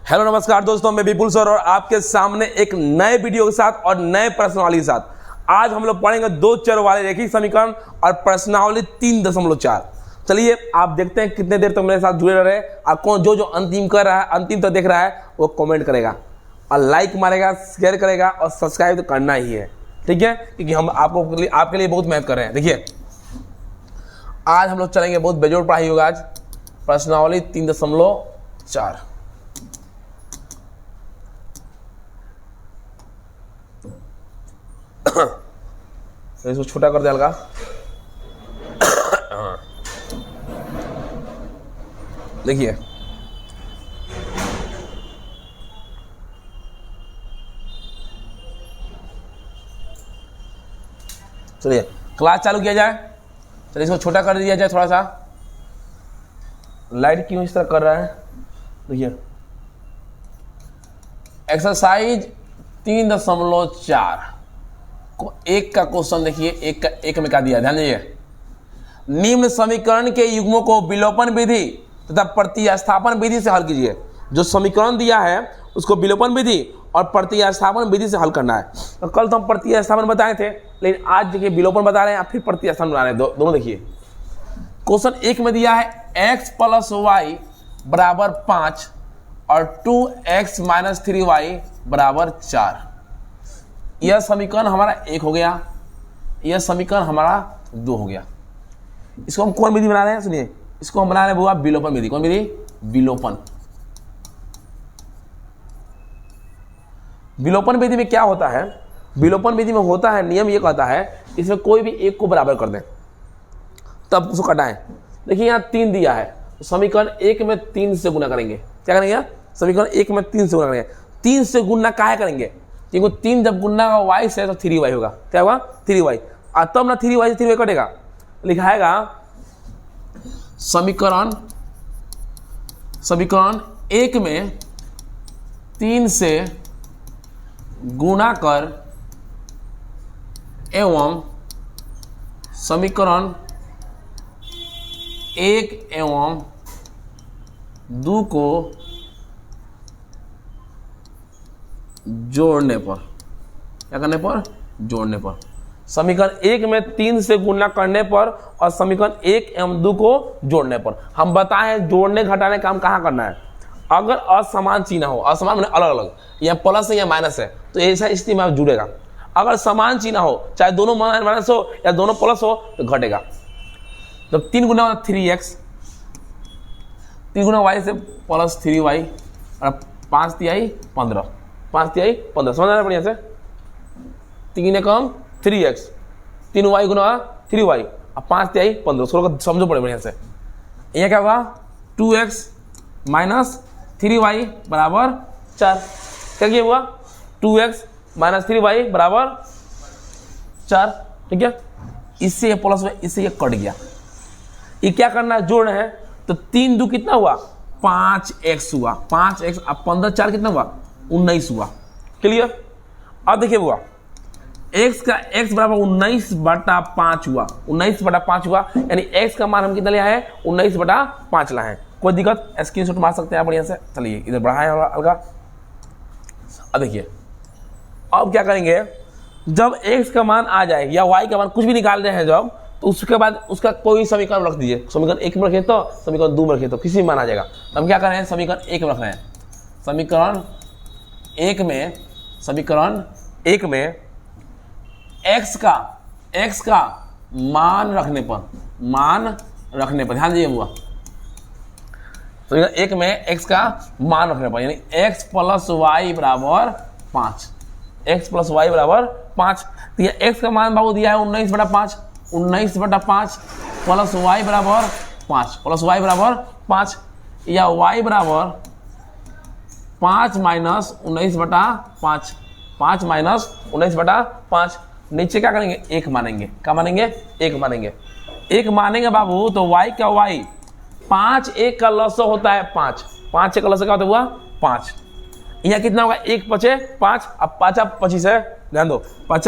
Hello नमस्कार दोस्तों, मैं विपुल सर और आपके सामने एक नए वीडियो के साथ और नए प्रश्नावली के साथ आज हम लोग पढ़ेंगे दो चर वाले रैखिक समीकरण और प्रश्नावली 3.4। चलिए आप देखते हैं कितने देर तक मेरे साथ जुड़े रहे। और कौन जो अंतिम कर रहा है, अंतिम तक देख रहा है, वो कमेंट करेगा और लाइक मारेगा, शेयर करेगा और सब्सक्राइब तो करना ही है, ठीक है, क्योंकि हम आपके लिए बहुत मेहनत कर रहे हैं। देखिए आज हम लोग चलेंगे, बहुत बेजोड़ पढ़ाई होगा आज, प्रश्नावली 3.4। तो इसको छोटा कर दे हल्का। देखिए चलिए क्लास चालू किया जाए। चलिए इसको छोटा कर दिया जाए थोड़ा सा। लाइट क्यों इस तरह कर रहा है? देखिए एक्सरसाइज 3.4 एक का क्वेश्चन देखिए, एक में क्या दिया, ध्यान दीजिए। निम्न समीकरण के युग्मों को विलोपन विधि तथा प्रतिस्थापन विधि से हल कीजिए। जो समीकरण दिया है उसको विलोपन विधि और प्रतिस्थापन विधि से हल करना है। तो कल तो हम प्रतिस्थापन बताए थे, लेकिन आज देखिए विलोपन बता रहे हैं, फिर प्रतिस्थापन बता रहे हैं। दोनों देखिए। क्वेश्चन एक में दिया है x + y = 5 और 2x - 3y = 4। यह समीकरण हमारा एक हो गया, यह समीकरण हमारा 2 हो गया। इसको हम कौन विधि बना रहे हैं? सुनिए, इसको हम बना रहे हैं विलोपन विधि। कौन विधि? विलोपन। विलोपन विधि में क्या होता है? विलोपन विधि में होता है, नियम ये कहता है इसमें कोई भी एक को बराबर कर दें तब उसको घटाएं। देखिए यहाँ 3 दिया है, तो समीकरण 1 में 3 से गुना करेंगे। क्या करेंगे? समीकरण 1 में 3 से गुना करेंगे। 3 से गुना काहे करेंगे? क्योंकि 3 जब गुना का y से तो 3y होगा। क्या होगा? 3y। और तब ना 3y से 3y कटेगा, लिखाएगा समीकरण 1 में 3 से गुना कर एवं समीकरण 1 एवं 2 को जोड़ने पर, क्या करने पर? जोड़ने पर। समीकरण 1 में 3 से गुणा करने पर और समीकरण 1 एवं 2 को जोड़ने पर। हम बताएं जोड़ने घटाने काम कहाँ करना है। अगर असमान चिन्ह हो, असमान मतलब अलग अलग, या प्लस है या माइनस है, तो ऐसा स्थिति में आप जुड़ेगा। अगर समान चिन्ह हो, चाहे दोनों माइनस हो या दोनों प्लस हो, तो घटेगा। जब 3 गुना 3x, 3 गुना y से प्लस 3y और 5 तिहाई 15, 5 तिहाई 15। समझ आ रहा है बढ़िया से? 3 कम 3x, 3y गुना 3y और 5 तिहाई 15। उसको समझो पड़े बढ़िया से। यह क्या होगा? 2x - 3y = 4। क्या किया हुआ? 2x - 3y = 4, ठीक है। इससे ये प्लस में, इससे ये कट गया। ये क्या करना है? जोड़ना है। तो 3 2 कितना हुआ? 5x हुआ। 5x अब 15 4 कितना हुआ? 19 हुआ। क्लियर? अब देखिए हुआ x का x = 19/5 हुआ। 19/5 हुआ, यानी x का मान हम कितना लिया है? 19/5 लाए हैं। कोई दिक्कत? स्क्रीनशॉट मार सकते हैं आप बढ़िया से। चलिए इधर बढ़ाएं हल्का। अब देखिए अब क्या करेंगे, जब x का मान आ जाए या y का मान कुछ भी निकाल रहे हैं जब, तो उसके बाद उसका कोई समीकरण रख दीजिए। समीकरण 1 में रखे तो समीकरण 2 में रखे तो किसी में मान आ जाएगा। तो हम क्या कर रहे हैं? समीकरण 1 में रख रहे हैं। समीकरण 1 में x का मान रखने पर, ध्यान दीजिए हुआ। समीकरण 1 में x का मान रखने पर, यानी x + y = 5, x + y = 5। तो ये x का मान बाबू दिया है 19/5, 19/5 प्लस y = 5, प्लस y = 5, या y = 5 - 19/5, 5 - 19/5। नीचे क्या करेंगे? 1 मानेंगे। क्या मानेंगे? 1 मानेंगे। 1 मानेंगे बाबू, तो y का y 5 1 का लसो होता है 5, 5 1 का लसो क्या होता हुआ? 5। यहाँ कितना होगा? 1 5 5, अब 5 25 है, ध्यान दो, 5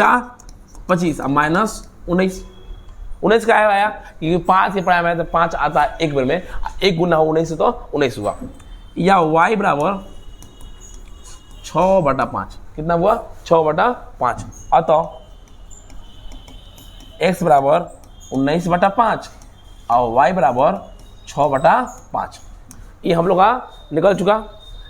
25 अब -19। 19 का आया क्योंकि 5 के प्राइम है तो 5 आता है एक बार में, 1 गुना 19 तो 19 हुआ। या y = 6/5 कितना हुआ 6/5। अतः x बराबर 19/5 और y बराबर 6/5। ये हम लोग का निकल चुका।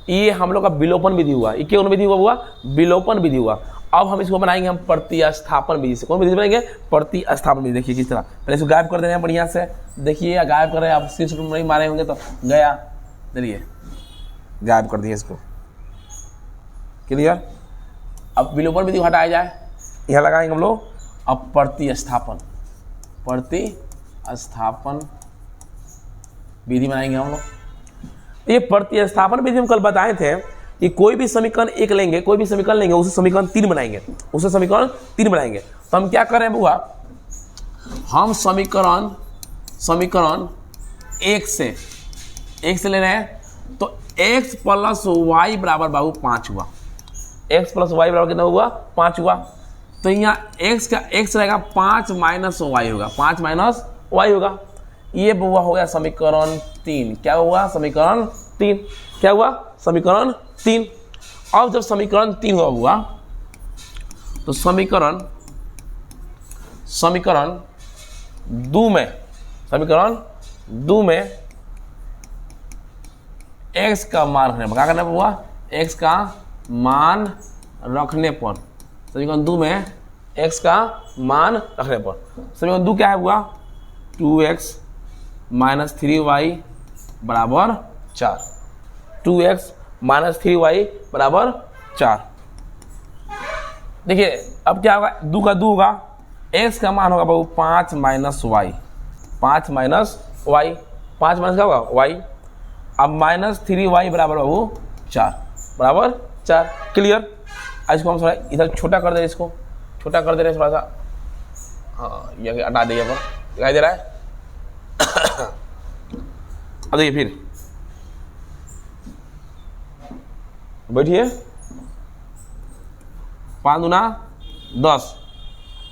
ये हम लोग का विलोपन विधि हुआ। ये कौन विधि हुआ विलोपन विधि हुआ। अब हम इसको बनाएंगे हम प्रतिस्थापन विधि से। कौन विधि बनाएंगे प्रतिस्थापन विधि। देखिए किस तरह, पहले इसको गायब कर देना है बढ़िया से। देखिए गायब कर रहे हैं आप, स्क्रीनशॉट नहीं मारे होंगे तो गया, चलिए गायब कर दिए इसको। क्लियर। अब विलोपन विधि हटाया जाए, यह लगाएंगे हम लोग। अब प्रतिस्थापन विधि बनाएंगे हम लोग। ये प्रतिस्थापन विधि हम कल बताए थे कि कोई भी समीकरण एक लेंगे, कोई भी समीकरण लेंगे, उसे समीकरण 3 बनाएंगे, उसे समीकरण 3 बनाएंगे। तो हम क्या करें बुआ, हम समीकरण एक से ले रहे हैं। तो x + y बराबर बाबू 5 हुआ। x + y बराबर कितना हुआ 5 हुआ। तो यहाँ x रहेगा 5 - y होगा, 5 - y होगा। ये बुआ हो गया समीकरण 3। क्या हुआ समीकरण 3, क्या हुआ समीकरण 3। अब जब समीकरण 3 हुआ तो समीकरण 2 में x का मान रखने पर क्या करना हुआ, x का मान रखने पर, समीकरण 2 में x का मान रखने पर समीकरण 2 क्या है हुआ 2x - 3y बराबर 4। 2x - 3y बराबर 4। देखिए अब क्या होगा, 2 का 2 होगा, x का मान होगा बाबू 5 - y, 5 - y, 5 माइनस क्या होगा y। अब -3y बराबर बाबू 4 बराबर 4। क्लियर। इसको हम थोड़ा इधर छोटा कर दे, इसको छोटा कर दे रहे थोड़ा सा। हाँ ये हटा दिया पर दिखाई दे रहा है। अब देखिए फिर बैठिए, 5 दूना 10,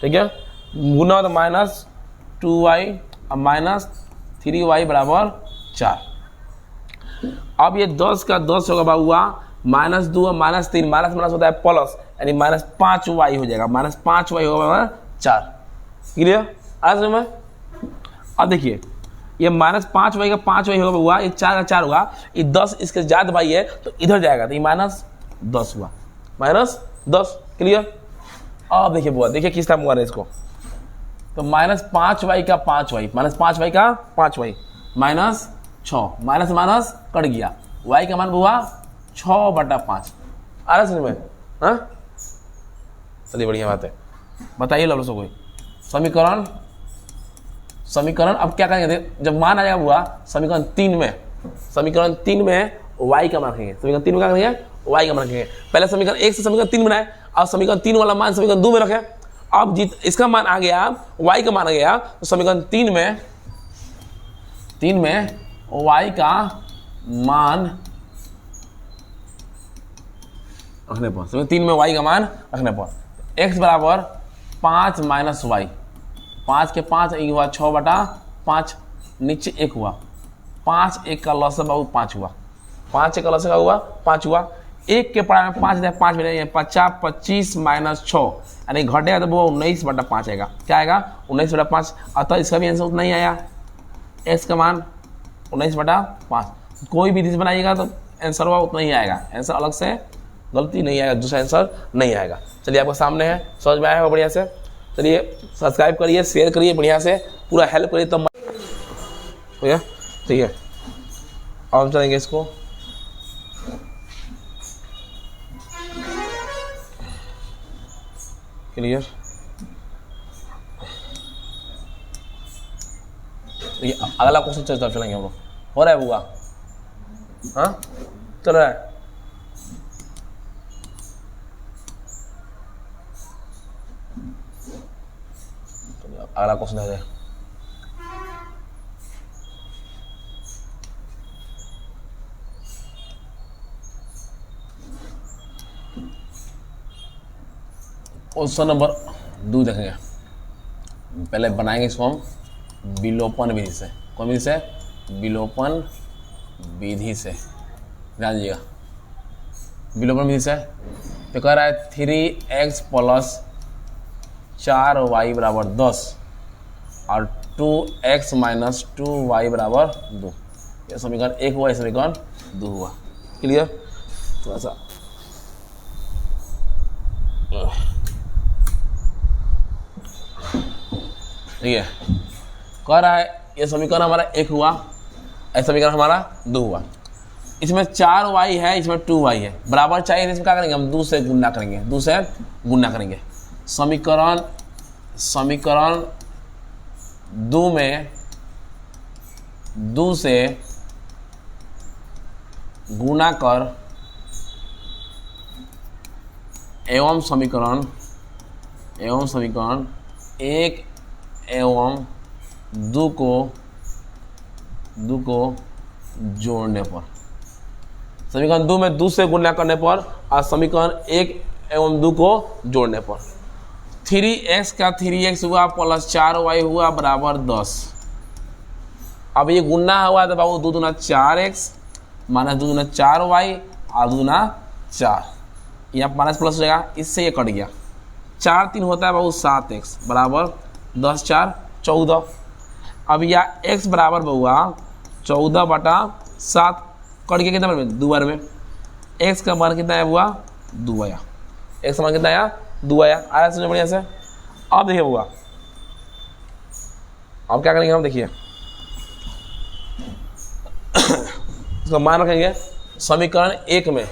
ठीक है, गुना तो -2y और -3y बराबर 4। अब ये 10 का 10 होगा बाबुआ -2 और -3, माइनस होता है प्लस, यानी -5y हो जाएगा, -5y होगा 4। क्लियर आज में। अब देखिए ये -5y का 5y होगा बाबुआ, ये 4 का 4 होगा, ये 10 इसके जात भाई है तो इधर जाएगा, तो ये -10 हुआ, -10। क्लियर। अब देखिए बुआ, देखिए किस तरह हुआ है इसको। तो -5y का 5y, -5y का 5y -6, माइनस कट गया, y का मान बुआ 6/5। आ रहा समझ में। हाँ चलिए बढ़िया बात है। बताइए लोगों कोई समीकरण अब क्या करेंगे, जब मान आ जाएगा बुआ समीकरण 3 में y का मान रखेंगे, समीकरण 3 में क्या करेंगे y का मान रखेंगे। पहले समीकरण 1 से समीकरण 3 बनाए, अब समीकरण 3 वाला मान समीकरण 2 में रखें। अब इसका मान आ गया, y का मान आ गया, तो समीकरण 3 में y का मान रखने पर, समीकरण 3 में y का मान रखने पर x बराबर 5 - y, 5 के 5 हुआ 6/5, नीचे 1 हुआ, 5 1 का लॉस बाबू 5 हुआ, 5 1 का लॉस हुआ 5 हुआ। 1 के पढ़ा में 5 5 मिले 50, 25 - 6 यानी घटेगा तो वो 19/5 आएगा। क्या आएगा 19/5। अतः इसका भी आंसर उतना ही आया, x का मान 19/5। कोई भी विधि बनाइएगा तो आंसर हुआ उतना ही आएगा, आंसर अलग से गलती नहीं आएगा, दूसरा आंसर नहीं आएगा। चलिए आपको सामने है, समझ में आया होगा बढ़िया से। चलिए सब्सक्राइब करिए, शेयर करिए, बढ़िया से पूरा हेल्प करिए तब भैया, ठीक है। अब हम चलेंगे इसको, क्लियर। अगला क्वेश्चन चलेंगे हम लोग। हो रहा है बुआ, हाँ चल रहा है। अगला क्वेश्चन है, क्वेश्चन नंबर 2 देखेंगे। पहले बनाएंगे इसको हम विलोपन विधि से। कौन विधि से, विलोपन विधि से, ध्यान दीजिएगा विलोपन विधि से। तो कह रहा है 3x प्लस 4y बराबर 10 और 2x माइनस 2y बराबर 2। यह समीकरण 1 हुआ, यह समीकरण 2 हुआ। क्लियर? थोड़ा सा ठीक है। कह रहा है ये समीकरण हमारा 1 हुआ, यह समीकरण हमारा 2 हुआ। इसमें 4y है, इसमें 2y है, बराबर चाहिए। इसमें क्या करेंगे हम? 2 से गुणा करेंगे, 2 से गुणा करेंगे। समीकरण 2 में 2 से गुणा कर एवं समीकरण 1 एवं 2 को जोड़ने पर, समीकरण 2 में 2 से गुणा करने पर और समीकरण 1 एवं 2 को जोड़ने पर 3x का 3x हुआ प्लस 4y हुआ बराबर 10। अब ये गुणा हुआ तो बाबू 2 दूना 4x माइनस 2 दूना 4y और 2 दूना 4, यहाँ माइनस प्लस हो जाएगा, इससे ये कट गया। 4 3 होता है बाबू 7x बराबर 10 4 14। अब यह x बराबर बहुआ 14/7 कट गया कितना में? 2 बार में। x का मान कितना आया हुआ? 2 आया। x का मान कितना आया? 2 आया। आया समझ बढ़िया से। अब देखिए हुआ, अब क्या करेंगे हम? देखिए इसका मान रखेंगे समीकरण 1 में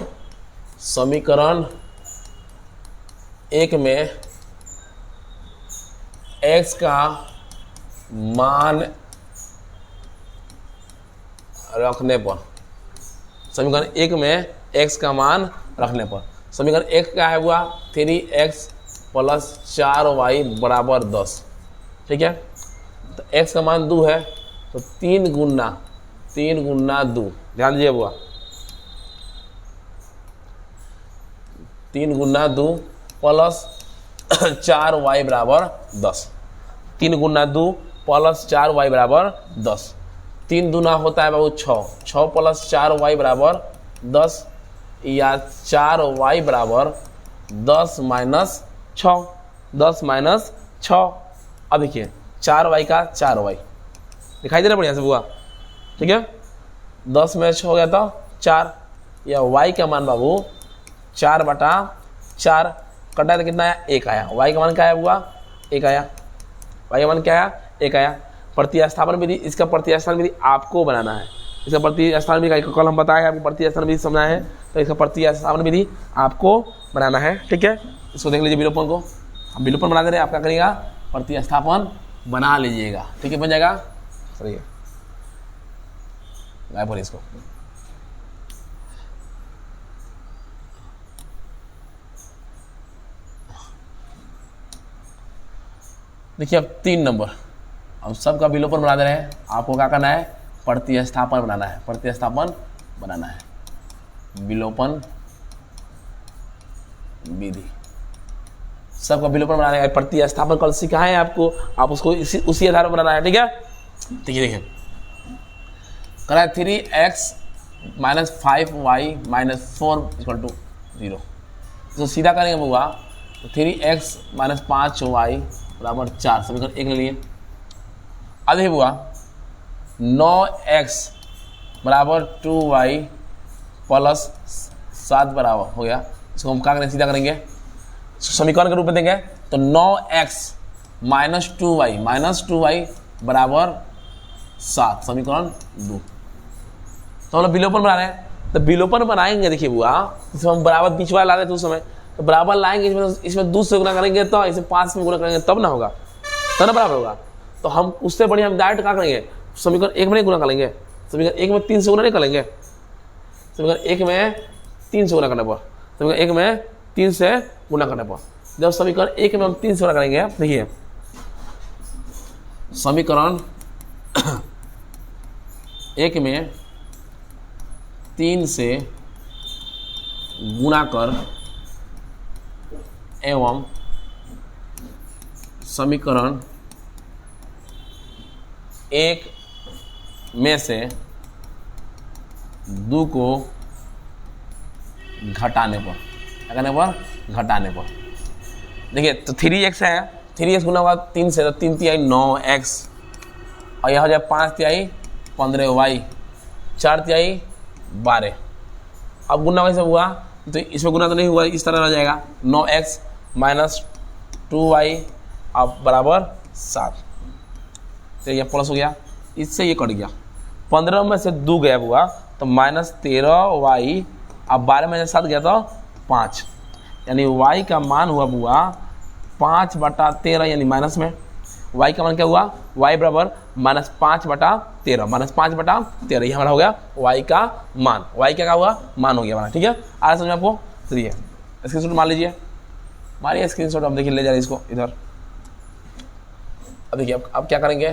x का मान रखने पर, समीकरण 1 में x का मान रखने पर समीकरण 1 का है हुआ 3x प्लस 4y बराबर 10। ठीक है, तो x का मान 2 है, तो 3 गुना 2, ध्यान दीजिए बुआ, 3 गुना 2 प्लस 4y बराबर 10। 3 गुना 2 प्लस 4y बराबर 10। 3 दूना होता है बाबू 6 प्लस 4y बराबर 10 या 4y बराबर 10 माइनस 6, 10 माइनस 6। अब देखिए 4y का 4y दिखाई दे रहा है बढ़िया से बुआ? ठीक है, 10 में 6 हो गया तो 4, या y का मान बाबू 4/4 कटा है तो कितना आया? 1 आया। y का मान क्या आया बुआ? 1 आया। y का मान क्या आया? 1 आया। प्रतिस्थापन विधि, इसका प्रतिस्थापन विधि आपको बनाना है। इसका प्रतिस्थापन विधि का कल हम बताए आपको प्रतिस्थापन विधि समझना है, तो इसका प्रतिस्थापन विधि आपको बनाना है। ठीक है, इसको देख लीजिए विलोपन को। हम विलोपन बना दे रहे हैं, आप क्या करिएगा? प्रतिस्थापन बना लीजिएगा। ठीक है, बन जाएगा। सही है, गायब पर इसको देखिए। अब 3 नंबर, अब सबका विलोपन बना दे रहे हैं। आपको क्या करना है? प्रतिस्थापन बनाना है। प्रतिस्थापन बनाना है, विलोपन विधि, सबका विलोपन बनाना है। प्रतिस्थापन कल सिखाए हैं आपको, आप उसको उसी आधार पर बनाना है। ठीक है, देखिए करा है 3x minus 5y minus 4 equal to 0। तो सीधा करेंगे बुआ, तो 3x माइनस 5y बराबर 4, समीकरण 1 ले लिए। अब देखिए बुआ 9x बराबर 2y प्लस 7 बराबर हो गया। इसको हम क्या करेंगे? सीधा करेंगे, समीकरण के रूप में देंगे। तो 9x माइनस 2y बराबर 7, समीकरण 2। तो हम लोग विलोपन बना रहे हैं, तो विलोपन बनाएंगे। देखिए बुआ, इसमें हम बराबर बीच वाला ला रहे थे उस समय, तो बराबर लाएंगे। इसमें 2 से गुना करेंगे तो इसे 5 में गुना करेंगे तब ना होगा, तब ना बराबर होगा। तो हम उससे बढ़िया हम डायरेक्ट क्या करेंगे? समीकरण 1 में नहीं गुना करेंगे, समीकरण 1 में 3 से गुना नहीं करेंगे, समीकरण 1 में 3 से गुना करने पर, समीकरण 1 में 3 से गुना करने पर, जब समीकरण 1 में हम 3 से गुना करेंगे, देखिए समीकरण 1 में 3 से गुणा कर एवं समीकरण 1 में से 2 को घटाने पर, क्या करने पर, घटाने पर। देखिए तो 3x है, 3x गुना होगा 3 से, तो 3 तिहाई 9x, और यहाँ हो जाए 5 तिहाई 15y, 4 तिहाई 12। अब गुना कैसे हुआ, तो इसमें गुना तो नहीं हुआ, इस तरह रह जाएगा 9x माइनस 2y अब बराबर 7। तो ये प्लस हो गया, इससे ये कट गया, 15 में से 2 गया हुआ तो माइनस 13y, अब 12 में से 7 गया तो 5, यानी y का मान हुआ बुआ 5/13, यानी माइनस में y का मान क्या हुआ, y बराबर माइनस 5/13, माइनस 5/13, ये हमारा हो गया y का मान, y क्या हुआ, मान हो गया हमारा। ठीक है, आ रहा समझ में आपको। चलिए स्क्रीनशॉट मान लीजिए, मारिए स्क्रीनशॉट, हम देखिए ले जा रहे इसको इधर। अब देखिए अब क्या करेंगे,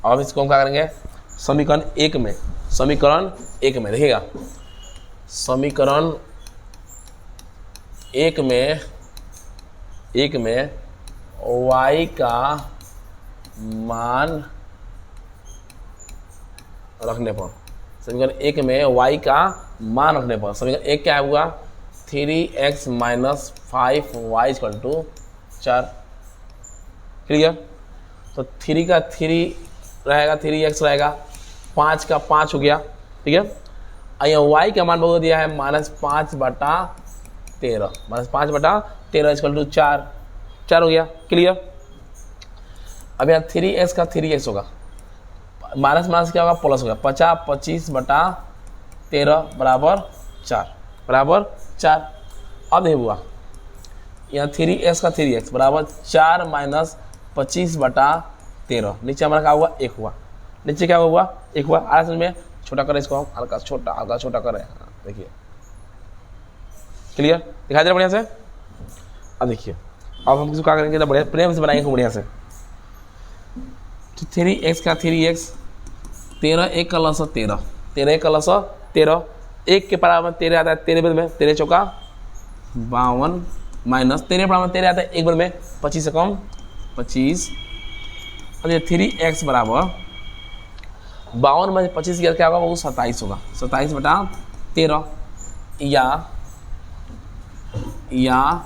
अब इसको हम क्या करेंगे, समीकरण 1 में, समीकरण 1 में देखिएगा, समीकरण 1 में y का मान रखने पर, समीकरण 1 में y का मान रखने पर, समीकरण 1 क्या हुआ, 3x minus 5y equal to 4। Clear, तो 3 का 3 रहेगा, 3x रहेगा, 5 का 5 हो गया। ठीक है, और यहाँ y का मान बहुत दिया है माइनस 5/13, माइनस 5/13 इक्वल टू 4 हो गया। क्लियर, अब यहाँ 3x का 3x होगा, माइनस माइनस क्या होगा, प्लस होगा, 25/13 बराबर 4। अब ये हुआ यहाँ 3x का 3x बराबर 4 माइनस 25/13, नीचे हमारा क्या हुआ, 1 हुआ, नीचे क्या हुआ, 1 हुआ। आ समझ में, छोटा करें इसको, हम हल्का छोटा करें, देखिए क्लियर दिखाई दे रहा बढ़िया से। अब देखिए, अब हम इसको क्या करेंगे, तो बढ़िया प्रेम से बनाएंगे बढ़िया से। तो 3x का 3x, 13 1 का लस 13, 13 1 का लस 13, 1 के बराबर 13 आता है, 13 बदले में 13 चौका 52, माइनस 13 बराबर 13 आता है, 1 बदले में 25 से कम 25। और ये 3x बराबर 52 में 25 क्या होगा, वो 27 होगा, 27/13, या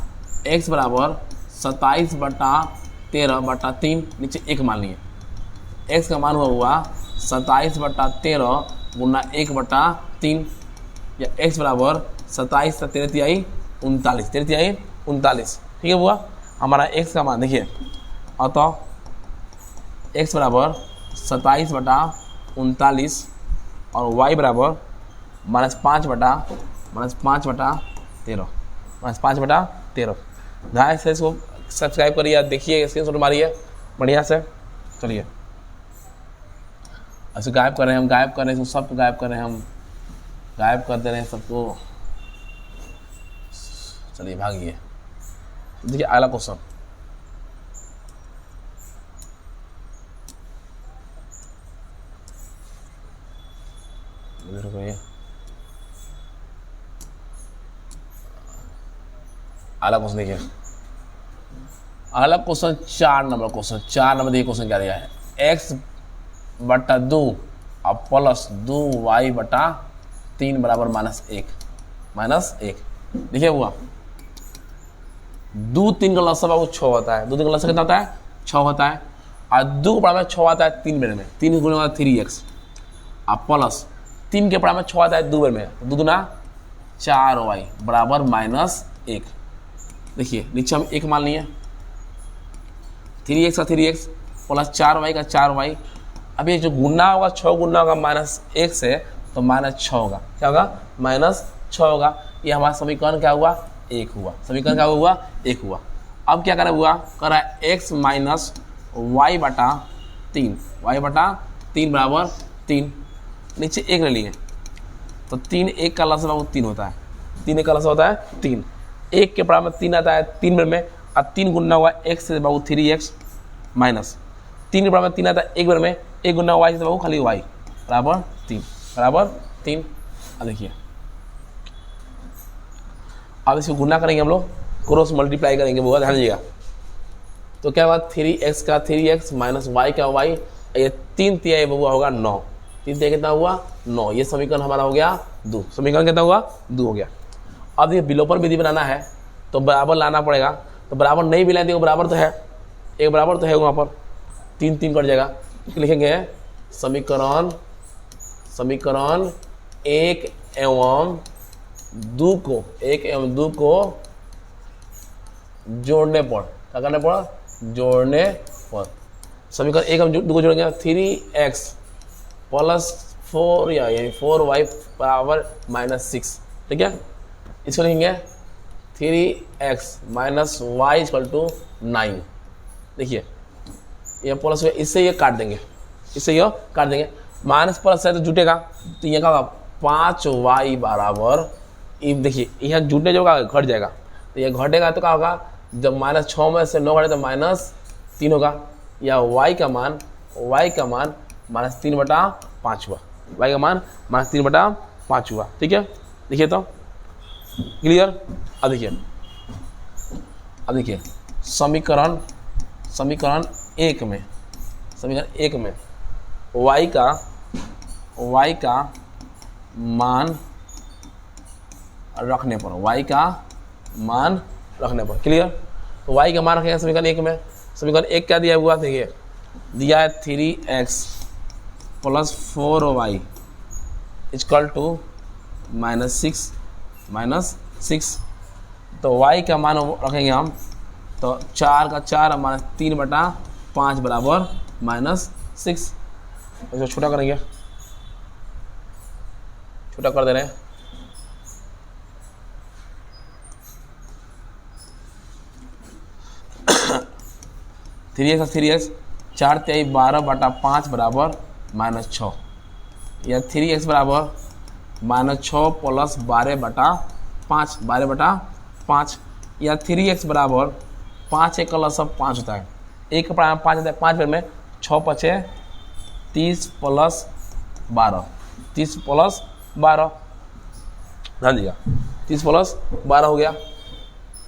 x बराबर 27/13/3, नीचे 1 मान लिए, x का मान हुआ 27/13 गुना 1/3, या x बराबर 27 13 तिहाई 39। ठीक है हुआ हमारा x का मान। देखिए अतः x बराबर 27/39 और y बराबर -5/13। ध्यान से इसको सब्सक्राइब करिए, देखिए स्क्रीनशॉट मारिए बढ़िया से। चलिए ऐसे गायब कर रहे हैं, हम गायब कर रहे हैं, सबको गायब कर रहे हैं, हम गायब कर दे रहे हैं सबको। चलिए भागिए, देखिए अगला क्वेश्चन, अगला क्वेश्चन देखिए, अगला क्वेश्चन 4 नंबर क्वेश्चन। 4 नंबर देखिए क्वेश्चन क्या दिया है, x/2 और प्लस 2y/3 बराबर -1। देखिए हुआ 2 3 का लसा वो 6 होता है, 2 3 का लसा कितना होता है, 6 होता है, और 2 के बराबर 6 आता है 3 बेर में, 3 गुना 3x, और प्लस 3 के बराबर 6 आता है 2 बेर में, 2 दूना 4y बराबर -1। देखिए नीचे हम 1 मान लिए, 3x का 3x प्लस 4y का 4y। अब ये जो गुना होगा 6 गुना होगा -1 से, तो -6 होगा, क्या होगा, -6 होगा। ये हमारा समीकरण क्या हुआ, 1 हुआ, समीकरण क्या हुआ, 1 हुआ। अब क्या करा हुआ, करा x माइनस y/3, y/3 बराबर 3, नीचे 1 ले लिए, तो 3 1 का लसा वो 3 होता है, 3 1 का लसा होता है 3, 1 के बराबर 3 आता है 3 बेर में, अब 3 गुना हुआ x से बाबू 3x माइनस 3 के बराबर 3 आता है 1 बेर में, 1 गुना y से बाबू खाली y बराबर 3। अब देखिए अब इसको गुना करेंगे हम लोग, क्रॉस मल्टीप्लाई करेंगे, बहुत ध्यान दीजिएगा। तो क्या हुआ, 3x का 3x माइनस y का y, ये 3 तिहाई बबुआ होगा 9, 3 3 कितना हुआ 9, ये समीकरण हमारा हो गया 2, समीकरण कितना हुआ 2 हो गया। अब ये विलोपन विधि बनाना है तो बराबर लाना पड़ेगा, तो बराबर नहीं भी लाएंगे बराबर तो है, एक बराबर तो है वहाँ पर, 3 3 कट जाएगा, लिखेंगे समीकरण 1 एवं 2 को जोड़ने पर, क्या करने पर, जोड़ने पर, समीकरण 1 एवं 2 को जोड़ेंगे 3x + 4 यानी 4y बराबर -6, ठीक है। इसको लिखेंगे 3x - y = 9। देखिए ये प्लस हुआ, इससे ये काट देंगे, इससे ये काट देंगे, माइनस प्लस है तो जुटेगा, तो ये क्या होगा 5y बराबर, देखिए यहाँ जुटने जो होगा घट जाएगा, तो ये घटेगा तो क्या होगा, जब -6 में से 9 घटे तो -3 होगा, या y का मान -3/5 हुआ, y का मान -3/5 हुआ, ठीक है। देखिए तो क्लियर। अब देखिए समीकरण 1 में y का मान रखने पर, क्लियर। तो y का मान रखेंगे समीकरण 1 में, समीकरण 1 क्या दिया हुआ, देखिए दिया है 3x + 4y = -6, तो y का मान रखेंगे हम, तो 4 का 4 -3/5 बराबर -6, इसको छोटा करेंगे, छोटा कर दे रहे हैं, थ्री एक्स 4 × 3 12/5 बराबर -6, या 3x बराबर -6 + 12/5, या 3x बराबर 5 1 सब 5 होता है, 1 का 5 होता है, 5 बार में 6 × 5 = 30 + 12, 30 + 12, ध्यान दीजिएगा 30 + 12 हो गया,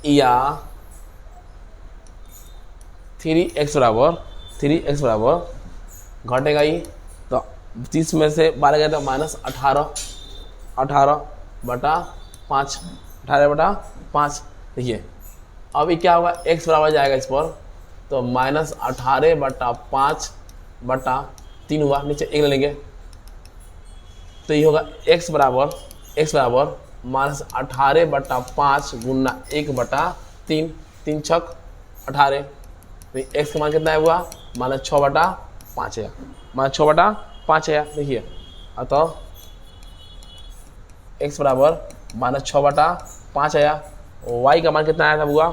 या 3x बराबर घटेगा ही, तो 30 में से 12 गया तो -18/5, देखिए अब ये क्या होगा, x बराबर जाएगा इस पर, तो -18/5/3 हुआ, नीचे 1 ले लेंगे, तो ये होगा x बराबर -18/5 गुना 1/3, 3 छक 18, तो x का मान कितना है हुआ, -6/5 है, -6/5 है, देखिए अतः x बराबर -6/5 आया, y का मान कितना आया था हुआ,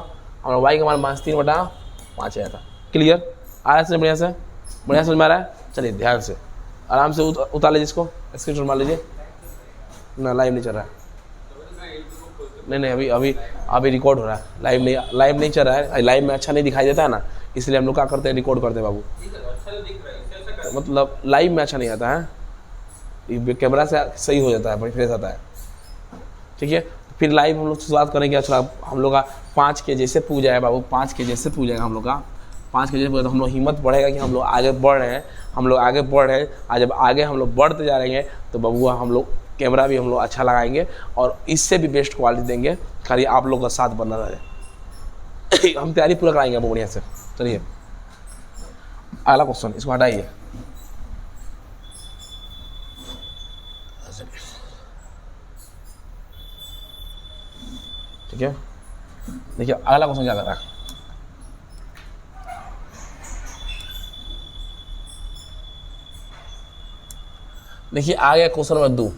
हमारा y का मान -3/5 आया था, क्लियर। आया से बढ़िया समझ में आ रहा है, चलिए ध्यान से आराम से उतार लीजिए, इसको स्क्रीनशॉट मार लीजिए ना, लाइव नहीं चल रहा है, नहीं अभी रिकॉर्ड हो रहा है, लाइव नहीं चल रहा है, लाइव में अच्छा नहीं दिखाई देता है ना, इसलिए हम लोग क्या करते हैं, रिकॉर्ड करते हैं बाबू, मतलब लाइव में अच्छा नहीं आता है, कैमरा से सही हो जाता है, बड़ी फ्रेश आता है, ठीक है। फिर लाइव हम लोग शुरुआत करेंगे, अच्छा हम लोग का 5 के जैसे पूजा है बाबू, 5 के जैसे पूजा हम लोग का, 5 के जैसे तो हम लोग हिम्मत बढ़ेगा कि हम लोग आगे बढ़ रहे हैं, आज जब आगे हम लोग बढ़ते जा रहे हैं तो बबुआ हम लोग कैमरा भी हम लोग अच्छा लगाएंगे और इससे भी बेस्ट क्वालिटी देंगे, खाली आप लोग का साथ बनना रहे। हम तैयारी पूरा कराएंगे बहुत बढ़िया से। चलिए अगला क्वेश्चन, इसको हटाइए, ठीक है। देखिए अगला क्वेश्चन क्या कर रहा है, देखिए आ गया क्वेश्चन नंबर 2।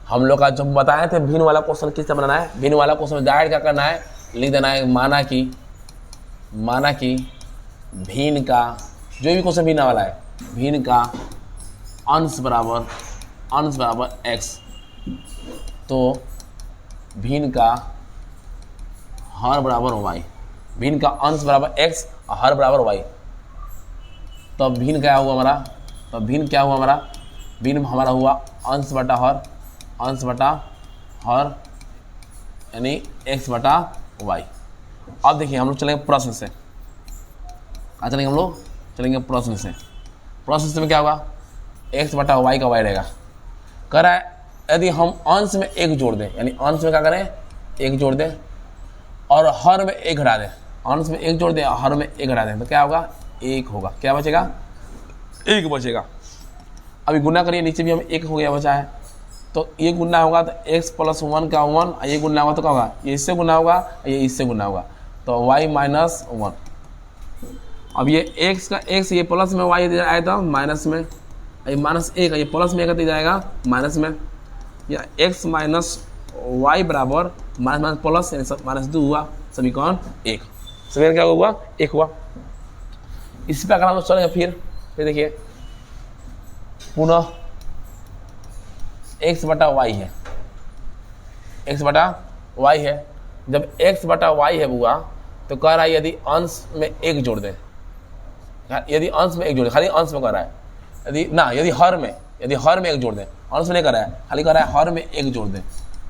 हम लोग का जब बताए थे भिन्न वाला क्वेश्चन किस तरह बनाना है, भिन्न वाला क्वेश्चन में डायरेक्ट क्या करना है, लिख देना है माना कि भिन्न का, जो भी क्वेश्चन भिन्न वाला है, भिन्न का अंश बराबर x, तो भिन्न का हर बराबर y, भिन्न का अंश बराबर x और हर बराबर y, तब भिन्न क्या हुआ हमारा, भिन्न हमारा हुआ अंश बटा हर यानी x बटा y। अब देखिए हम लोग चलेंगे प्रश्न से, प्रश्न से में क्या होगा, एक्स बटा वाई का वाई रहेगा। कह रहा है यदि हम अंश में एक जोड़ दें, यानी अंश में क्या करें, एक जोड़ दें और हर में एक घटा दें, अंश में एक जोड़ दें और हर में एक घटा दें, तो क्या होगा, एक होगा। क्या बचेगा, एक बचेगा। अभी गुना करिए, नीचे भी हम एक हो गया बचा है, तो ये गुना होगा तो x प्लस 1 का 1, ये गुना होगा तो क्या होगा, ये इससे गुना होगा, ये इससे गुना होगा, तो y माइनस 1। अब ये x का x, ये प्लस में y इधर आया था माइनस में, ये माइनस 1, ये प्लस में इधर जाएगा माइनस में, या x माइनस वाई बराबर माइनस माइनस प्लस यानी माइनस 2 हुआ, समीकरण 1। समीकरण क्या हुआ, 1 हुआ। इसी पर अगर हम चलेंगे फिर देखिए पुनः x बटा वाई है, x बटा वाई है। जब x बटा वाई है बुआ, तो कह रहा है यदि अंश में एक जोड़ दें, यदि अंश में एक जोड़ दें, खाली अंश में कह रहा है, यदि हर में एक जोड़ दें, अंश में नहीं कर रहा है, खाली कह रहा है हर में एक जोड़ दें,